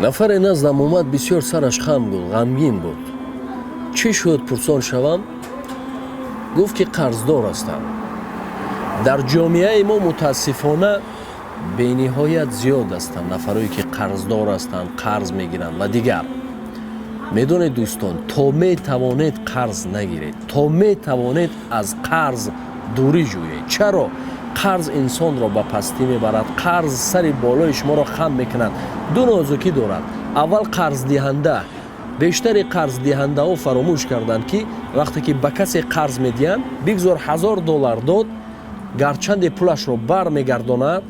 нафаре наздам омад бисёр сараш ғамгин буд. Чӣ шуд пурсон шавам? Гуфт ки қарздор ҳастам. дар ҷомеаи мо мутаассифона бениҳоят зиёд ҳастанд нафарое ки қарздор ҳастанд, қарз мегиранд ва дигар. медонед дӯстон, то метавонед қарз нагиред, то метавонед аз қарз дурӣ ҷӯед. чаро? қарз инсонро ба пастӣ мебарад, қарз сари болои шуморо хам мекунад. ду нозукӣ дорад. аввал қарздиҳанда, бештари қарздиҳандаҳо фаромӯш карданд ки вақте ки ба касе қарз медиҳанд, бигзор $1000 дод, гарчанде пулашро бармегардонад,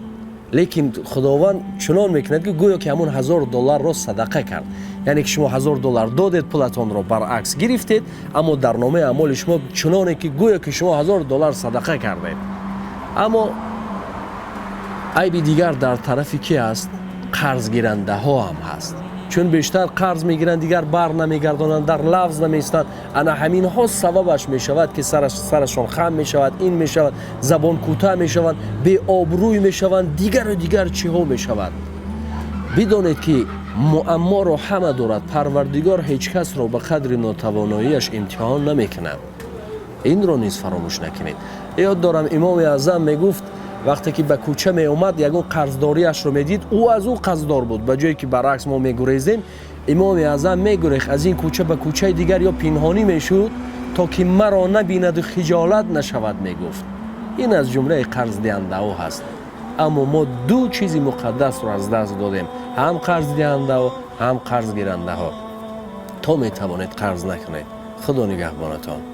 лекин худованд чунон мекунад ки гӯё ки ҳамон $1000-ро садақа кард. яъне ки шумо $1000 додед, пулатонро баръакс гирифтед, аммо дар номаи аъмоли шумо чуноне ки гӯё ки шумо $1000 садақа кардед. аммо айби дигар дар тарафи ки аст? қарзгирандаҳо ҳам ҳаст. чун бештар қарз мегиранд, дигар бар намегардонанд, дар лавз намеистанд. ана ҳаминҳо сабабаш мешавад ки сарашон хам мешавад, ин мешавад, забон кӯтаҳ мешаванд, беобрӯй мешаванд, дигару дигар чиҳо мешавад. бидонед ки муамморо ҳама дорад. парвардигор ҳеҷ касро ба қадри нотавоноиаш имтиҳон намекунад. инро низ фаромӯш накунед. ёд дорам имоми аъзам мегуфт, вақте ки ба кӯча меомад, ягон қарздориашро медид, ӯ аз ӯ қарздор буд. ба ҷое ки баръакс мо мегурезем, имоми аъзам мегурехт аз ин кӯча ба кӯчаи дигар ё пинҳонӣ мешуд, то ки маро набинаду хиҷолат нашавад, мегуфт. ин аз ҷумлаи қарздиҳандаҳо ҳаст. аммо мо ду чизи муқаддасро аз даст додем, ҳам қарздиҳандаҳо, ҳам қарзгирандаҳо. то метавонед қарз накунед. худо нигаҳбонатон.